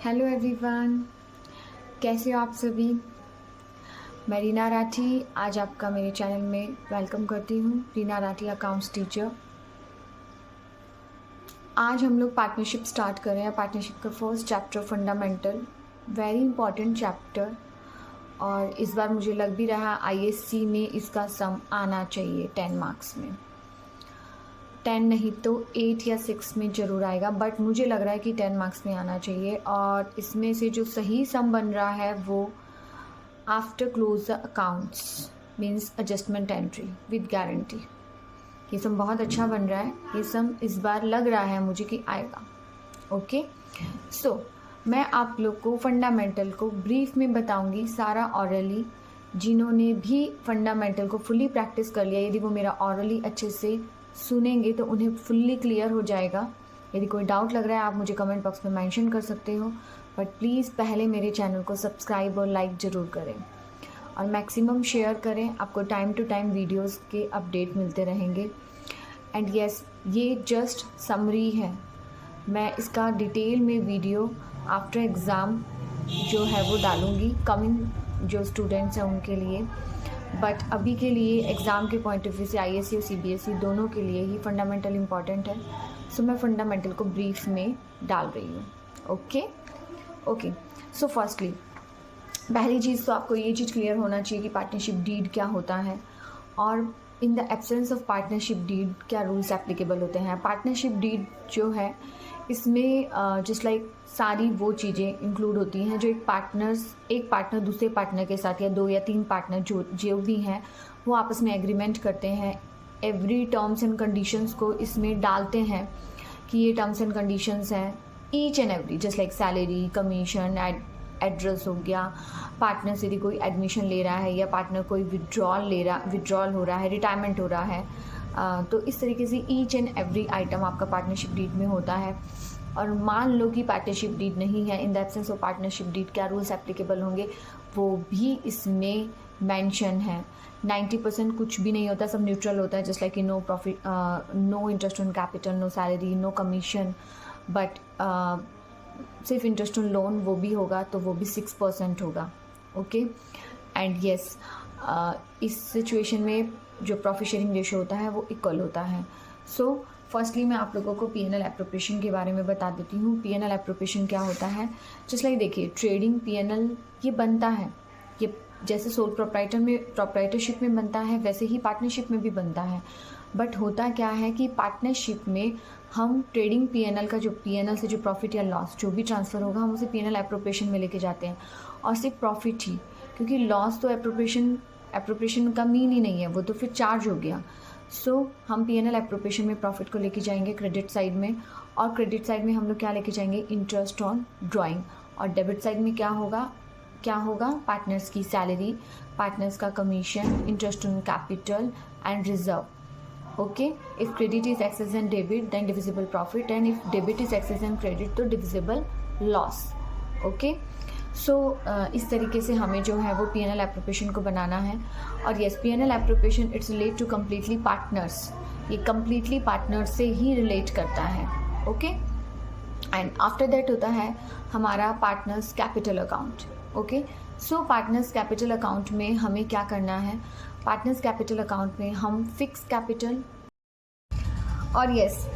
Hello everyone, कैसे हो आप सभी। मैं रीना राठी आज आपका मेरे चैनल में वेलकम करती हूँ। Reena Rathi accounts teacher. आज हम लोग पार्टनरशिप स्टार्ट कर रहे हैं। पार्टनरशिप का first chapter fundamental, very important chapter. और इस बार मुझे लग भी रहा आईएससी में इसका सम आना चाहिए 10 मार्क्स में। 10 नहीं तो 8 या 6 में ज़रूर आएगा, बट मुझे लग रहा है कि 10 मार्क्स में आना चाहिए। और इसमें से जो सही सम बन रहा है वो after close the accounts means adjustment entry with guarantee. ये सम बहुत अच्छा बन रहा है। ये सम इस बार लग रहा है मुझे कि आएगा। ओके, सो मैं आप लोग को फंडामेंटल को ब्रीफ में बताऊंगी, सारा ऑरली। जिन्होंने भी फंडामेंटल को फुल्ली प्रैक्टिस कर लिया, यदि वो मेरा ऑरली अच्छे से सुनेंगे तो उन्हें फुल्ली क्लियर हो जाएगा। यदि कोई डाउट लग रहा है आप मुझे कमेंट बॉक्स में मेंशन कर सकते हो, बट प्लीज़ पहले मेरे चैनल को सब्सक्राइब और लाइक ज़रूर करें और मैक्सिमम शेयर करें। आपको टाइम टू टाइम वीडियोस के अपडेट मिलते रहेंगे। एंड यस, ये जस्ट समरी है। मैं इसका डिटेल में वीडियो आफ्टर एग्ज़ाम जो है वो डालूँगी कमिंग जो स्टूडेंट्स हैं उनके लिए। बट अभी के लिए एग्ज़ाम के पॉइंट ऑफ व्यू से आईएससी और सीबीएसई दोनों के लिए ही फंडामेंटल इम्पॉर्टेंट है। सो मैं फंडामेंटल को ब्रीफ में डाल रही हूँ। ओके, सो फर्स्टली पहली चीज़ तो आपको ये चीज़ क्लियर होना चाहिए कि पार्टनरशिप डीड क्या होता है और in the absence of partnership deed क्या रूल्स एप्लीकेबल होते हैं। पार्टनरशिप डीड जो है इसमें जस्ट लाइक सारी वो चीज़ें इंक्लूड होती हैं जो एक पार्टनर दूसरे पार्टनर के साथ या 2 या 3 पार्टनर जो भी हैं वो आपस में एग्रीमेंट करते हैं। एवरी टर्म्स एंड कंडीशंस को इसमें डालते हैं कि ये टर्म्स एंड कंडीशंस हैं each and every, just like salary, commission, address हो गया, पार्टनर से यदि कोई एडमिशन ले रहा है या पार्टनर कोई विड्रॉल हो रहा है, रिटायरमेंट हो रहा है, तो इस तरीके से ईच एंड एवरी आइटम आपका पार्टनरशिप डीड में होता है। और मान लो कि पार्टनरशिप डीड नहीं है, in the absence of partnership deed क्या रूल्स एप्लीकेबल होंगे वो भी इसमें मेंशन है। 90% कुछ भी नहीं होता, सब न्यूट्रल होता है, just like no profit, no interest on capital, no salary, no commission, but सिर्फ इंटरेस्ट ऑन लोन वो भी होगा तो वो भी 6% होगा। ओके, एंड यस, इस सिचुएशन में जो प्रॉफिट शेयरिंग रेशो होता है वो इक्वल होता है। सो फर्स्टली मैं आप लोगों को पीएनएल एप्रोप्रिएशन के बारे में बता देती हूँ। पीएनएल एप्रोप्रिएशन क्या होता है, जस्ट लाइक देखिए ट्रेडिंग पीएनएल ये बनता है, ये जैसे सोल प्रोप्राइटरशिप में बनता है वैसे ही पार्टनरशिप में भी बनता है। बट होता क्या है कि पार्टनरशिप में हम ट्रेडिंग पीएनएल का जो पीएनएल से जो प्रॉफिट या लॉस जो भी ट्रांसफ़र होगा हम उसे पीएनएल एप्रोप्रिएशन में लेके जाते हैं, और सिर्फ प्रॉफिट ही, क्योंकि लॉस तो एप्रोप्रिएशन का मीन ही नहीं है, वो तो फिर चार्ज हो गया। सो हम पीएनएल एप्रोप्रिएशन में प्रॉफिट को लेके जाएंगे क्रेडिट साइड में, और क्रेडिट साइड में हम लोग क्या लेके जाएंगे, इंटरेस्ट ऑन ड्राइंग। और डेबिट साइड में क्या होगा पार्टनर्स की सैलरी, पार्टनर्स का commission, interest on capital and reserve. Okay, if credit is excess and debit then divisible profit, and if debit is excess and credit तो divisible loss. Okay, so इस तरीके से हमें जो है वो पीएनएल एप्रोप्रिएशन को बनाना है। और yes, PNL appropriation it's relate to completely partners, ये कम्प्लीटली पार्टनर्स से ही रिलेट करता है। ओके, एंड आफ्टर दैट होता है हमारा पार्टनर्स कैपिटल अकाउंट। ओके, सो पार्टनर्स कैपिटल अकाउंट में हमें क्या करना है, पार्टनर्स कैपिटल अकाउंट में हम फिक्स कैपिटल, और यस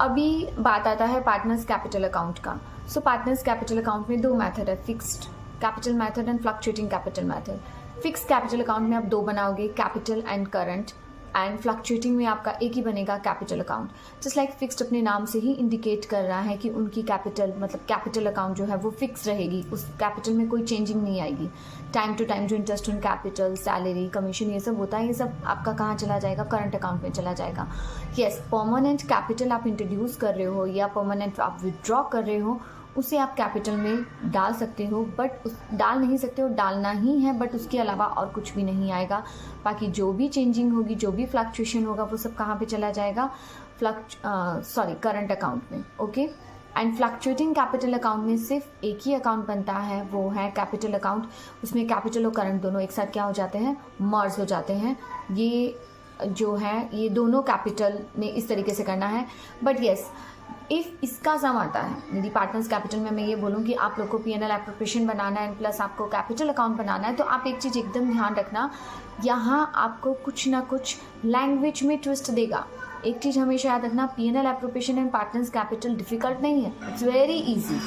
अभी बात आता है पार्टनर्स कैपिटल अकाउंट का। सो पार्टनर्स कैपिटल अकाउंट में 2 मेथड है, fixed capital method and fluctuating capital method. Fix capital account में आप 2 बनाओगे, capital and current, and fluctuating में आपका एक ही बनेगा, capital account. Just like fixed अपने नाम से ही इंडिकेट कर रहा है कि उनकी कैपिटल मतलब कैपिटल अकाउंट जो है वो फिक्स रहेगी, उस कैपिटल में कोई चेंजिंग नहीं आएगी। टाइम टू टाइम जो interest on capital, salary, commission ये सब होता है, ये सब आपका कहाँ चला जाएगा, करंट अकाउंट में चला जाएगा। यस, परमानेंट कैपिटल आप इंट्रोड्यूस कर रहे हो या परमानेंट आप विदड्रॉ कर रहे हो, उसे आप कैपिटल में डाल सकते हो, बट डाल नहीं सकते हो, डालना ही है, बट उसके अलावा और कुछ भी नहीं आएगा। बाकी जो भी चेंजिंग होगी, जो भी फ्लक्चुएशन होगा वो सब कहाँ पे चला जाएगा, करंट अकाउंट में। Okay, and fluctuating capital account में सिर्फ एक ही अकाउंट बनता है, वो है कैपिटल अकाउंट। उसमें कैपिटल और करंट दोनों एक साथ क्या हो जाते हैं, मर्ज हो जाते हैं। ये जो है ये दोनों कैपिटल में इस तरीके से करना है। बट येस, इफ़ इसका सम आता है यदि पार्टनर्स कैपिटल में मैं ये बोलूँ कि आप लोग को P&L एप्रोप्रिएशन बनाना है प्लस आपको कैपिटल अकाउंट बनाना है, तो आप एक चीज़ एकदम ध्यान रखना, यहाँ आपको कुछ ना कुछ लैंग्वेज में ट्विस्ट देगा। एक चीज़ हमेशा याद रखना, P&L appropriation and partners capital difficult नहीं है, इट्स वेरी ईजी,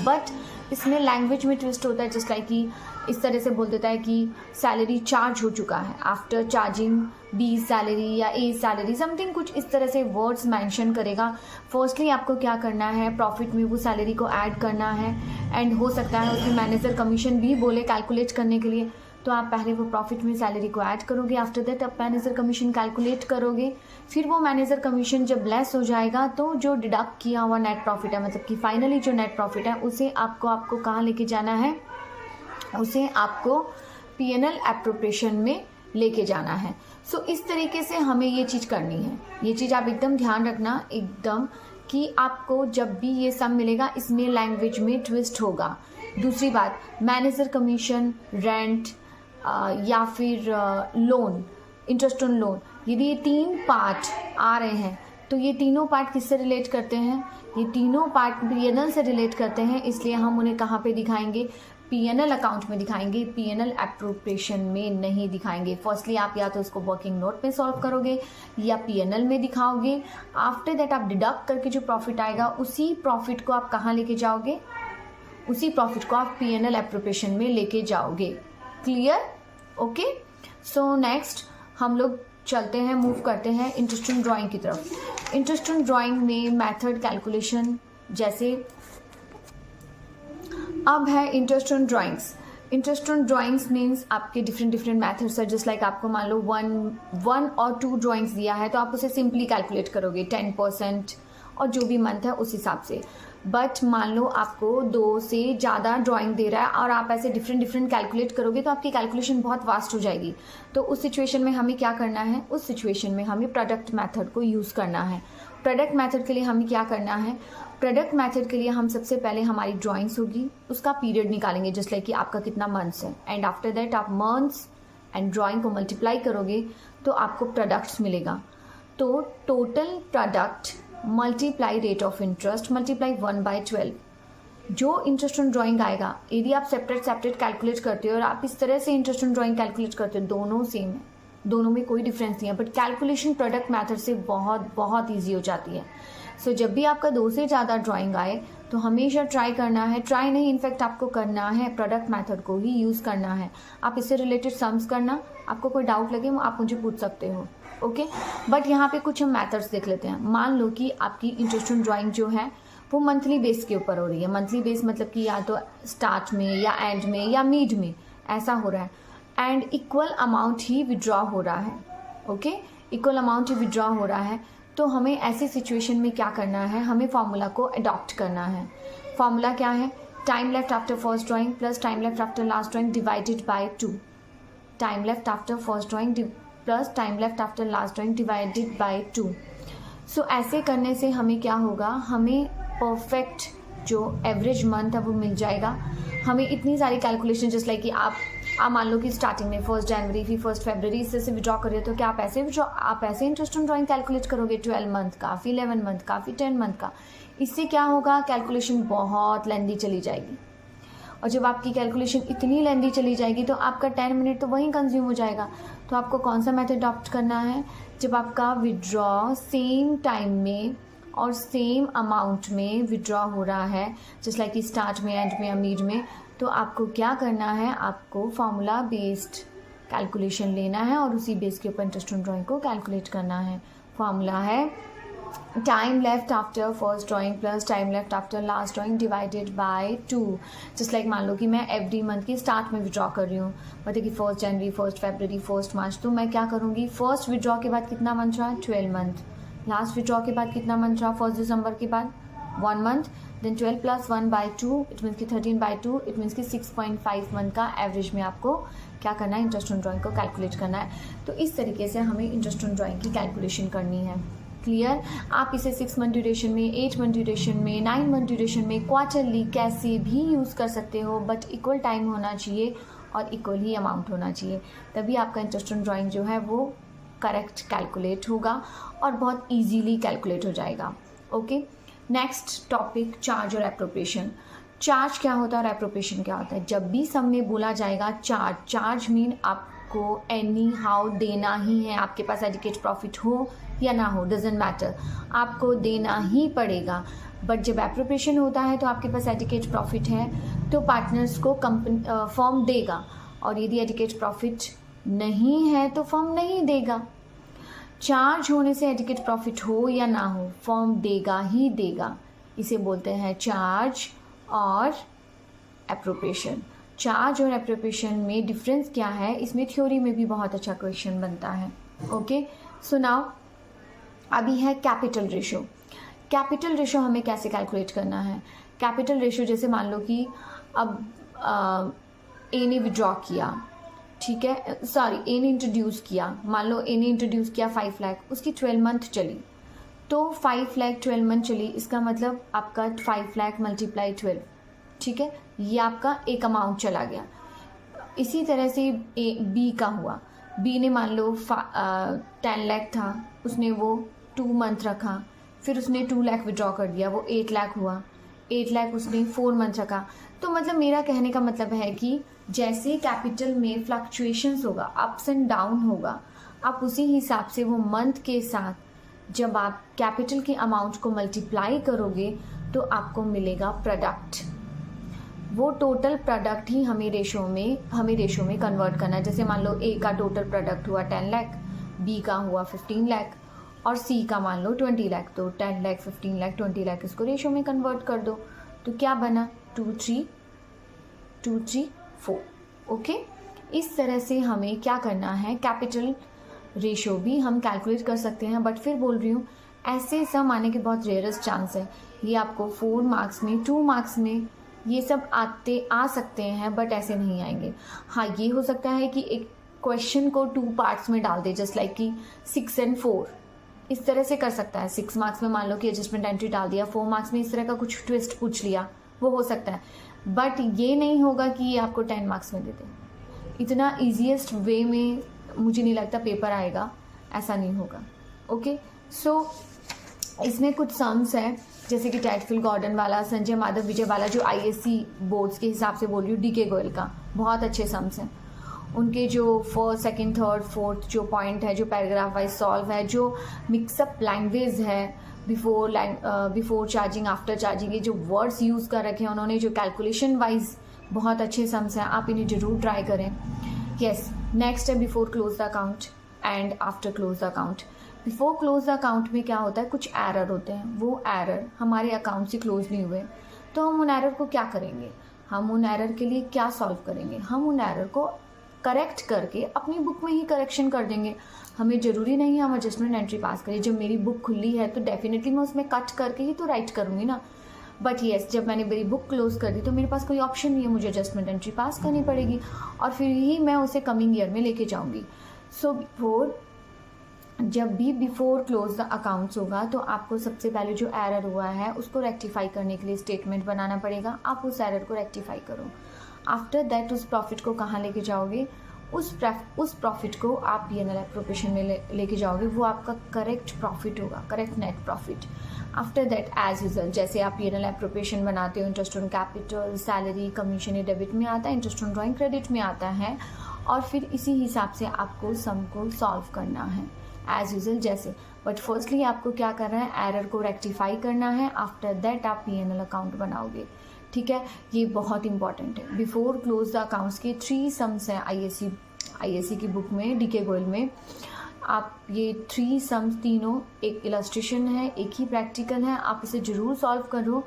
बट इसमें लैंग्वेज में ट्विस्ट होता है। जस्ट लाइक कि इस तरह से बोल देता है कि सैलरी चार्ज हो चुका है आफ्टर चार्जिंग बी सैलरी या ए सैलरी, समथिंग कुछ इस तरह से वर्ड्स मेंशन करेगा। फर्स्टली आपको क्या करना है, प्रॉफिट में वो सैलरी को ऐड करना है, एंड हो सकता है उसमें मैनेजर कमीशन भी बोले कैलकुलेट करने के लिए, तो आप पहले वो प्रॉफिट में सैलरी को ऐड करोगे, आफ्टर दैट आप मैनेजर कमीशन कैलकुलेट करोगे, फिर वो मैनेजर कमीशन जब लेस हो जाएगा तो जो डिडक्ट किया हुआ नेट प्रॉफिट है, मतलब कि फाइनली जो नेट प्रॉफिट है उसे आपको कहाँ लेके जाना है, उसे आपको P&L एप्रोप्रिएशन में लेके जाना है। सो इस तरीके से हमें ये चीज़ करनी है। ये चीज़ आप एकदम ध्यान रखना एकदम, कि आपको जब भी ये सम मिलेगा इसमें लैंग्वेज में ट्विस्ट होगा। दूसरी बात, मैनेजर कमीशन, रेंट या फिर लोन, इंटरेस्ट ऑन लोन, यदि ये 3 पार्ट आ रहे हैं तो ये तीनों पार्ट किससे रिलेट करते हैं, ये तीनों पार्ट P&L से रिलेट करते हैं, इसलिए हम उन्हें कहाँ पे दिखाएंगे, P&L अकाउंट में दिखाएंगे, P&L एप्रोप्रिएशन में नहीं दिखाएंगे। फर्स्टली आप या तो उसको वर्किंग नोट में सॉल्व करोगे या P&L में दिखाओगे। आफ्टर दैट आप डिडक्ट करके जो प्रॉफिट आएगा उसी प्रॉफिट को आप कहाँ लेके जाओगे, उसी प्रॉफिट को आप P&L एप्रोप्रिएशन में लेके जाओगे। क्लियर? ओके। सो नेक्स्ट हम लोग चलते हैं, मूव करते हैं इंटरेस्ट ऑन ड्राइंग की तरफ। इंटरेस्ट ऑन ड्राइंग में मेथड कैलकुलेशन, जैसे अब है interest on drawings. Interest on drawings means आपके डिफरेंट मेथड्स है। जस्ट लाइक आपको मान लो वन और 2 ड्राइंग्स दिया है तो आप उसे सिंपली कैलकुलेट करोगे 10% और जो भी मंथ है उस हिसाब से। बट मान लो आपको 2 से ज़्यादा ड्राइंग दे रहा है और आप ऐसे डिफरेंट कैलकुलेट करोगे तो आपकी कैलकुलेशन बहुत वास्ट हो जाएगी। तो उस सिचुएशन में हमें क्या करना है, उस सिचुएशन में हमें प्रोडक्ट मेथड को यूज़ करना है। प्रोडक्ट मेथड के लिए हमें क्या करना है, प्रोडक्ट मेथड के लिए हम सबसे पहले हमारी ड्राइंग्स होगी, उसका पीरियड निकालेंगे, जस्ट लाइक कि आपका कितना मंथ्स है, एंड आफ्टर दैट आप मंथ्स एंड ड्राइंग को मल्टीप्लाई करोगे तो आपको प्रोडक्ट्स मिलेगा। तो total product multiply rate of interest multiply 1/12, जो इंटरेस्ट ऑन ड्राइंग आएगा, यदि आप सेपरेट कैलकुलेट करते हो और आप इस तरह से इंटरेस्ट ऑन ड्राइंग कैलकुलेट करते हो, दोनों सेम है, दोनों में कोई डिफरेंस नहीं है, बट कैलकुलेशन प्रोडक्ट मेथड से बहुत ईजी हो जाती है। सो जब भी आपका 2 से ज़्यादा ड्राइंग आए तो हमेशा ट्राई करना है, ट्राई नहीं इनफैक्ट आपको करना है, प्रोडक्ट मेथड को ही यूज़ करना है। आप इससे रिलेटेड सम्स करना, आपको कोई डाउट लगे आप मुझे पूछ सकते हो, ओके। बट यहाँ पे कुछ हम मेथड्स देख लेते हैं। मान लो कि आपकी इंटरेस्ट ऑन ड्राइंग जो है वो मंथली बेस के ऊपर हो रही है। मंथली बेस मतलब कि या तो स्टार्ट में या एंड में या मिड में ऐसा हो रहा है, and equal amount he withdraw हो रहा है, ओके, इक्वल अमाउंट ही विड्रॉ हो रहा है। तो हमें ऐसी सिचुएशन में क्या करना है, हमें फार्मूला को अडॉप्ट करना है। फार्मूला क्या है, time left after first drawing plus time left after last drawing divided by 2। Time left after first drawing plus time left after last drawing divided by 2। सो ऐसे करने से हमें क्या होगा, हमें परफेक्ट जो एवरेज मंथ है वो मिल जाएगा। हमें इतनी सारी कैलकुलेशन, जस्ट लाइक कि आप मान लो कि स्टार्टिंग में 1 जनवरी फिर 1 फरवरी से विड्रॉ करिए, तो क्या आप ऐसे इंटरेस्ट ऑन ड्राइंग कैलकुलेट करोगे 12 मंथ का, फिर 11 मंथ का, फिर 10 मंथ का। इससे क्या होगा, कैलकुलेशन बहुत लेंदी चली जाएगी, और जब आपकी कैलकुलेशन इतनी लेंदी चली जाएगी तो आपका 10 मिनट तो वहीं कंज्यूम हो जाएगा। तो आपको कौन सा मेथड अडॉप्ट करना है, जब आपका विड्रॉ सेम टाइम में और सेम अमाउंट में विड्रॉ हो रहा है, जस्ट लाइक कि स्टार्ट में, एंड में या मिड में, तो आपको क्या करना है, आपको फार्मूला बेस्ड कैलकुलेशन लेना है और उसी बेस के ऊपर इंटरेस्ट ऑन ड्राइंग को कैलकुलेट करना है। फार्मूला है time left after first drawing plus time left after last drawing divided by 2। Just like मान लो कि मैं एवरी मंथ की स्टार्ट में विड्रॉ कर रही हूँ, मतलब कि 1 जनवरी 1 फरवरी 1 मार्च, तो मैं क्या करूँगी, फर्स्ट विड्रॉ के बाद कितना मंथ रहा, 12 मंथ, लास्ट विड्रॉ के बाद कितना मंथ रहा, 1 दिसंबर के बाद 1 मंथ, देन 12 + 1/2 इट मीन्स कि 13/2, इट मीन्स कि 6.5 मंथ का एवरेज में आपको क्या करना है, इंटरेस्ट ऑन ड्राइंग को कैलकुलेट करना है। तो इस तरीके से हमें इंटरेस्ट ऑन ड्राइंग की कैलकुलेशन करनी है। क्लियर? आप इसे 6 मंथ ड्यूरेशन में, 8 मंथ ड्यूरेशन में, 9 मंथ ड्यूरेशन में, क्वार्टरली कैसे भी यूज़ कर सकते हो, बट इक्वल टाइम होना चाहिए और इक्वल ही अमाउंट होना चाहिए, तभी आपका इंटरेस्ट ऑन ड्राइंग जो है वो करेक्ट कैलकुलेट होगा और बहुत इजीली कैलकुलेट हो जाएगा। ओके, नेक्स्ट टॉपिक चार्ज और एप्रोप्रिएशन। चार्ज क्या होता है और एप्रोप्रिएशन क्या होता है? जब भी सब में बोला जाएगा चार्ज, चार्ज मीन आपको एनी हाउ देना ही है, आपके पास एडिकेट प्रॉफिट हो या ना हो, डजेंट मैटर, आपको देना ही पड़ेगा। बट जब एप्रोप्रिएशन होता है तो आपके पास एडिकेट प्रॉफिट है तो पार्टनर्स को कंपनी फर्म देगा, और यदि एडिकेट प्रॉफिट नहीं है तो फर्म नहीं देगा। चार्ज होने से एडिकेट प्रॉफिट हो या ना हो, फर्म देगा ही देगा। इसे बोलते हैं चार्ज और एप्रोप्रिएशन। चार्ज और एप्रोप्रिएशन में डिफरेंस क्या है, इसमें थ्योरी में भी बहुत अच्छा क्वेश्चन बनता है। ओके, सो नाउ अभी है कैपिटल रेशो। कैपिटल रेशो हमें कैसे कैलकुलेट करना है? कैपिटल रेशो जैसे मान लो कि अब ए ने विड्रॉ किया, ठीक है, सॉरी ए ने इंट्रोड्यूस किया, मान लो ए ने इंट्रोड्यूस किया 5 लाख, उसकी 12 मंथ चली, तो 5 लाख 12 मंथ चली, इसका मतलब आपका 5 लाख मल्टीप्लाई 12, ठीक है, ये आपका एक अमाउंट चला गया। इसी तरह से बी का हुआ, बी ने मान लो 10 लाख था, उसने वो 2 मंथ रखा, फिर उसने 2 लाख विड्रॉ कर दिया, वो 8 लाख हुआ, 8 लाख उसने 4 मंथ रखा। तो मतलब मेरा कहने का मतलब है कि जैसे कैपिटल में फ्लक्चुएशंस होगा, अप्स एंड डाउन होगा, आप उसी हिसाब से वो मंथ के साथ जब आप कैपिटल के अमाउंट को मल्टीप्लाई करोगे तो आपको मिलेगा प्रोडक्ट। वो टोटल प्रोडक्ट ही हमें रेशो में कन्वर्ट करना है। जैसे मान लो ए का टोटल प्रोडक्ट हुआ 10 लाख, बी का हुआ 15 लाख और सी का मान लो 20 लाख, तो 10 लाख 15 लाख 20 लाख इसको रेशो में कन्वर्ट कर दो, तो क्या बना 2 3 2 3 4। ओके, इस तरह से हमें क्या करना है, कैपिटल रेशो भी हम कैलकुलेट कर सकते हैं। बट फिर बोल रही हूँ ऐसे सम आने के बहुत रेयरेस्ट चांस है, ये आपको 4 मार्क्स में 2 मार्क्स में ये सब आ सकते हैं, बट ऐसे नहीं आएंगे। हाँ, ये हो सकता है कि एक क्वेश्चन को 2 पार्ट्स में डाल दे, जस्ट लाइक कि 6 and 4, इस तरह से कर सकता है। 6 मार्क्स में मान लो कि एडजस्टमेंट एंट्री डाल दिया, 4 मार्क्स में इस तरह का कुछ ट्विस्ट पूछ लिया, वो हो सकता है। बट ये नहीं होगा कि ये आपको 10 मार्क्स में दे दे। इतना ईजीएस्ट वे में मुझे नहीं लगता पेपर आएगा, ऐसा नहीं होगा। ओके, सो इसमें कुछ सम्स है, जैसे कि टैटफिल गॉर्डन वाला, संजय माधव विजय वाला, जो ISC बोर्ड्स के हिसाब से बोल रही हूँ, DK गोयल का, बहुत अच्छे सम्स हैं। उनके जो फर्स्ट सेकंड थर्ड फोर्थ जो पॉइंट है, जो पैराग्राफ वाइज सॉल्व है, जो मिक्सअप लैंग्वेज है, बिफोर चार्जिंग आफ्टर चार्जिंग, ये जो वर्ड्स यूज़ कर रखे हैं उन्होंने, जो कैलकुलेशन वाइज बहुत अच्छे सम्स हैं, आप इन्हें ज़रूर ट्राई करें। यस, नेक्स्ट है before close the account and after close the account. Before close the account में क्या होता है, कुछ एरर होते हैं, वो एरर हमारे अकाउंट से क्लोज नहीं हुए, तो हम उन एरर को क्या करेंगे, हम उन एरर के लिए क्या सॉल्व करेंगे, हम उन एरर को करेक्ट करके अपनी बुक में ही करेक्शन कर देंगे। हमें ज़रूरी नहीं है हम एडजस्टमेंट एंट्री पास करें। जब मेरी बुक खुली है तो डेफिनेटली मैं उसमें कट करके ही तो राइट करूँगी ना। बट येस, जब मैंने मेरी बुक क्लोज कर दी तो मेरे पास कोई ऑप्शन नहीं है, मुझे एडजस्टमेंट एंट्री पास करनी पड़ेगी और फिर ही मैं उसे कमिंग ईयर में लेके जाऊँगी। सो जब भी बिफोर क्लोज द अकाउंट्स होगा तो आपको सबसे पहले जो एरर हुआ है उसको रेक्टिफाई करने के लिए स्टेटमेंट बनाना पड़ेगा। आप उस एरर को रेक्टिफाई करो। आफ्टर दैट उस प्रॉफिट को कहाँ लेके जाओगे, उस प्रॉफिट को आप P&L एप्रोप्रिएशन में लेके जाओगे, वो आपका करेक्ट प्रॉफिट होगा, correct net profit. After that as usual जैसे आप P&L एप्रोप्रिएशन बनाते हो, interest on capital, salary, commission ये डेबिट में आता है, इंटरेस्ट ऑन ड्रॉइंग क्रेडिट में आता है, और फिर इसी हिसाब से आपको सम को सॉल्व करना है एज यूजुअल जैसे। बट फर्स्टली आपको क्या करना है, एरर को रेक्टिफाई करना है। आफ्टर दैट आप P&L अकाउंट बनाओगे, ठीक है। ये बहुत इंपॉर्टेंट है। बिफोर क्लोज द अकाउंट्स के 3 सम्स हैं ISC की बुक में, DK गोयल में। आप ये 3 सम्स तीनों, एक इलस्ट्रेशन है, एक ही प्रैक्टिकल है, आप इसे ज़रूर सॉल्व करो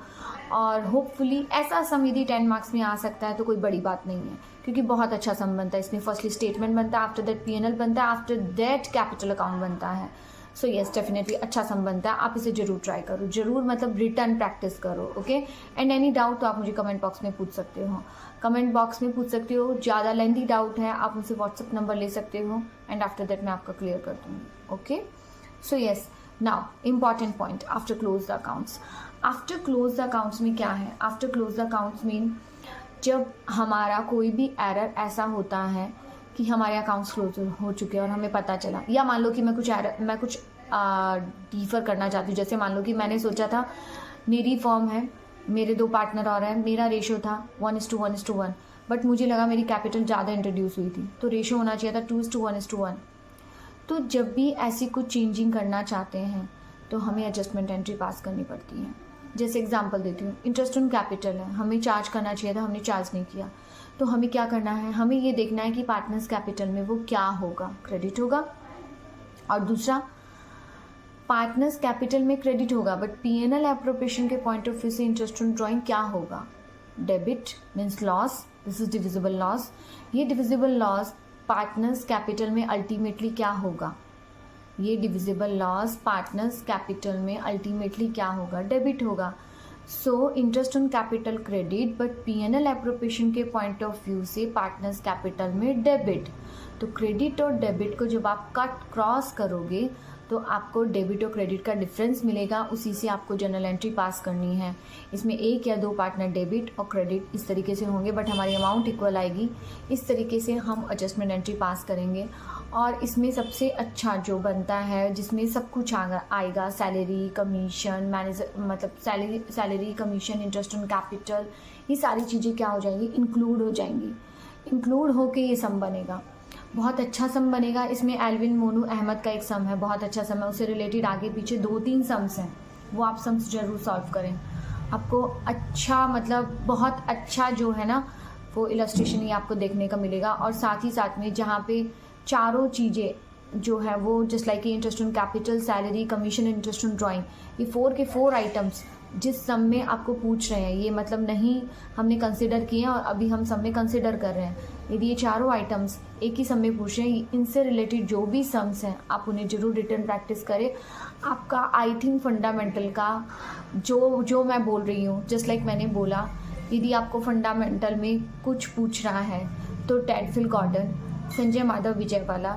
और होपफुली ऐसा सम यदि 10 मार्क्स में आ सकता है तो कोई बड़ी बात नहीं है, क्योंकि बहुत अच्छा सम बनता है इसमें। फर्स्टली स्टेटमेंट बनता है, आफ्टर दैट P&L बनता है, आफ्टर दैट कैपिटल अकाउंट बनता है। सो येस, डेफिनेटली अच्छा सम बनता है। आप इसे ज़रूर ट्राई करो, ज़रूर मतलब रिटर्न प्रैक्टिस करो। ओके, एंड एनी डाउट तो आप मुझे कमेंट बॉक्स में पूछ सकते हो, ज़्यादा लेंथी डाउट है आप मुझसे व्हाट्सअप नंबर ले सकते हो, एंड आफ्टर दैट मैं आपका क्लियर कर दूँगी। Okay, so yes, now important point, after close the accounts. After close the accounts में क्या है, after close the accounts mean जब हमारा कोई भी एरर ऐसा होता है कि हमारे अकाउंट्स क्लोज हो चुके हैं और हमें पता चला, या मान लो कि मैं कुछ डिफ़र करना चाहती हूँ। जैसे मान लो कि मैंने सोचा था मेरी फर्म है, मेरे 2 पार्टनर और हैं, मेरा रेशो था 1:1:1, बट मुझे लगा मेरी कैपिटल ज़्यादा इंट्रोड्यूस हुई थी तो रेशो होना चाहिए था 2:1:1। तो जब भी ऐसी कुछ चेंजिंग करना चाहते हैं तो हमें एडजस्टमेंट एंट्री पास करनी पड़ती है। जैसे एग्जांपल देती हूँ, इंटरेस्ट ऑन कैपिटल है, हमें चार्ज करना चाहिए था, हमने चार्ज नहीं किया, तो हमें क्या करना है, हमें ये देखना है कि पार्टनर्स कैपिटल में वो क्या होगा, क्रेडिट होगा। और दूसरा, पार्टनर्स कैपिटल में क्रेडिट होगा बट P&L एप्रोप्रिएशन के पॉइंट ऑफ व्यू से इंटरेस्ट ऑन ड्रॉइंग क्या होगा, debit means loss, this is divisible loss. ये डिविजिबल लॉस पार्टनर्स कैपिटल में अल्टीमेटली क्या होगा, ये डिविजिबल लॉस पार्टनर्स कैपिटल में अल्टीमेटली क्या होगा, डेबिट होगा। So interest on capital credit but P&L appropriation के पॉइंट ऑफ व्यू से पार्टनर्स कैपिटल में डेबिट। तो क्रेडिट और डेबिट को जब आप कट क्रॉस करोगे तो आपको डेबिट और क्रेडिट का डिफरेंस मिलेगा, उसी से आपको जर्नल एंट्री पास करनी है। इसमें 1 या 2 पार्टनर डेबिट और क्रेडिट इस तरीके से होंगे बट हमारी अमाउंट इक्वल आएगी। इस तरीके से हम एडजस्टमेंट एंट्री पास करेंगे। और इसमें सबसे अच्छा जो बनता है जिसमें सब कुछ आएगा, सैलरी कमीशन, मैनेजर मतलब salary commission, interest on capital, ये सारी चीज़ें क्या हो जाएंगी, इंक्लूड हो जाएंगी। इंक्लूड होके ये सम बनेगा, बहुत अच्छा सम बनेगा। इसमें एल्विन मोनू अहमद का एक सम है, बहुत अच्छा सम है, उससे रिलेटेड आगे पीछे 2-3 सम्स हैं, वो आप सम्स ज़रूर सॉल्व करें। आपको अच्छा मतलब बहुत अच्छा जो है ना वो इलस्ट्रेशन ही आपको देखने का मिलेगा। और साथ ही साथ में जहाँ पे चारों चीज़ें जो है वो just like interest on capital, salary commission, interest on drawing, ये 4 के 4 आइटम्स जिस सम में आपको पूछ रहे हैं, ये मतलब नहीं हमने कंसिडर किए हैं और अभी हम सम में कंसिडर कर रहे हैं। यदि ये चारों आइटम्स एक ही सम में पूछ रहे हैं, इनसे रिलेटेड जो भी सम्स हैं आप उन्हें ज़रूर रिटर्न प्रैक्टिस करें। आपका आई थिंक फंडामेंटल का जो मैं बोल रही हूँ, जस्ट लाइक मैंने बोला, यदि आपको फंडामेंटल में कुछ पूछ रहा है तो टेडफिल Gordon, Sanjay Madhav Vijayawala,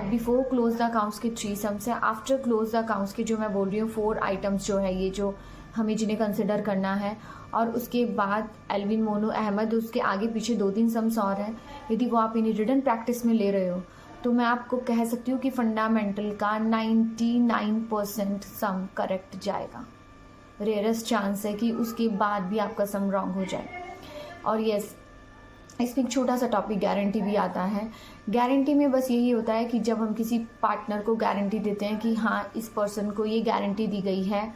before close the accounts के 3 सम्स हैं, आफ्टर क्लोज द अकाउंट्स के जो मैं बोल रही हूँ 4 आइटम्स जो है ये जो हमें जिन्हें कंसिडर करना है। और उसके बाद एल्विन मोनू अहमद, उसके आगे पीछे 2-3 सम्स और हैं। यदि वो आप इन्हें रिटन प्रैक्टिस में ले रहे हो तो मैं आपको कह सकती हूँ कि फंडामेंटल का 99% सम करेक्ट जाएगा। रेयरेस्ट चांस है कि उसके बाद भी आपका सम रॉन्ग हो जाए। और यस, इसमें एक छोटा सा टॉपिक गारंटी भी आता है। गारंटी में बस यही होता है कि जब हम किसी पार्टनर को गारंटी देते हैं कि हाँ इस पर्सन को ये गारंटी दी गई है,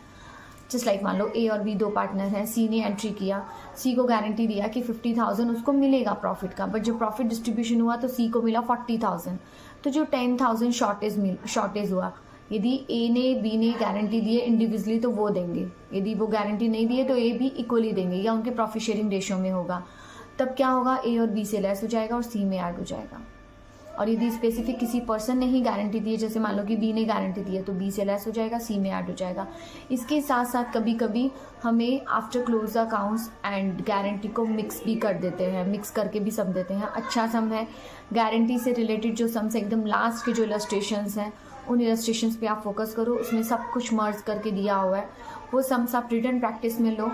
जस्ट लाइक मान लो A और B 2 पार्टनर हैं, C ने एंट्री किया, C को गारंटी दिया कि 50,000 उसको मिलेगा प्रॉफिट का, बट जब प्रॉफिट डिस्ट्रीब्यूशन हुआ तो C को मिला 40,000, तो जो 10,000 शॉर्टेज हुआ, यदि A ने B ने गारंटी दी है इंडिविजुअली तो वो देंगे, यदि वो गारंटी नहीं दी है तो A B इक्वली देंगे या उनके प्रॉफिट शेयरिंग रेशियो में होगा। तब क्या होगा, A और B से लेस हो जाएगा और C में ऐड हो जाएगा। और यदि स्पेसिफिक किसी पर्सन ने ही गारंटी दी है, जैसे मान लो कि B ने गारंटी दी है तो B से लेस हो जाएगा, C में ऐड हो जाएगा। इसके साथ साथ कभी कभी हमें after close accounts and guarantee को मिक्स भी कर देते हैं, मिक्स करके भी सम देते हैं। अच्छा सम है, गारंटी से रिलेटेड जो सम्स एकदम लास्ट के जो इलस्ट्रेशंस हैं उन इलस्ट्रेशंस पे आप फोकस करो, उसमें सब कुछ मर्ज करके दिया हुआ है, वो सम्स आप रिटन प्रैक्टिस में लो।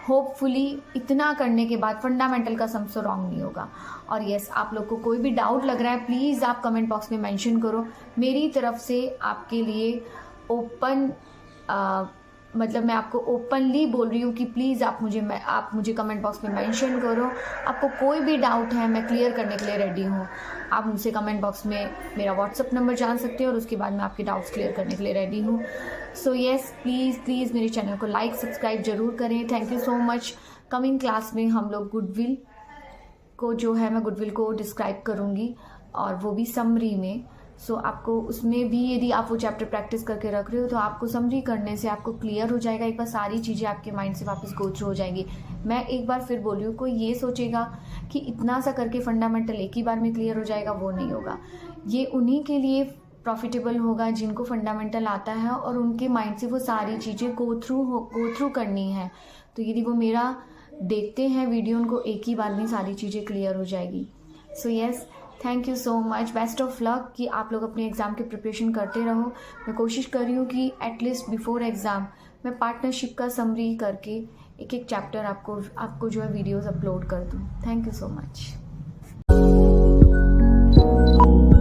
होपफुली इतना करने के बाद फंडामेंटल का सम तो रॉन्ग नहीं होगा। और यस, आप लोग को कोई भी डाउट लग रहा है प्लीज़ आप कमेंट बॉक्स में मेंशन करो। मेरी तरफ से आपके लिए ओपन मतलब मैं आपको ओपनली बोल रही हूँ कि प्लीज़ आप मुझे कमेंट बॉक्स में मेंशन करो। आपको कोई भी डाउट है मैं क्लियर करने के लिए रेडी हूँ। आप मुझसे कमेंट बॉक्स में मेरा व्हाट्सअप नंबर जान सकते हो और उसके बाद मैं आपके डाउट्स क्लियर करने के लिए रेडी हूँ। सो येस, प्लीज़ मेरे चैनल को लाइक सब्सक्राइब ज़रूर करें। Thank you so much. Coming class में हम लोग गुडविल को जो है मैं गुडविल को डिस्क्राइब करूँगी और वो भी समरी में। सो आपको उसमें भी यदि आप वो चैप्टर प्रैक्टिस करके रख रहे हो तो आपको समरी करने से आपको क्लियर हो जाएगा, एक बार सारी चीज़ें आपके माइंड से वापस गो थ्रू हो जाएंगी। मैं एक बार फिर बोल रही हूँ, कोई ये सोचेगा कि इतना सा करके फंडामेंटल एक ही बार में क्लियर हो जाएगा, वो नहीं होगा। ये उन्हीं के लिए प्रॉफिटेबल होगा जिनको फंडामेंटल आता है और उनके माइंड से वो सारी चीज़ें गो थ्रू करनी है। तो यदि वो मेरा देखते हैं वीडियो, उनको एक ही बार में सारी चीज़ें क्लियर हो जाएगी। So yes, thank you so much, best of luck कि आप लोग अपने एग्ज़ाम की प्रिपरेशन करते रहो। मैं कोशिश कर रही हूँ कि एटलीस्ट बिफोर एग्ज़ाम मैं पार्टनरशिप का समरी करके एक एक चैप्टर आपको जो है वीडियोस अपलोड कर दूँ। Thank you so much. है।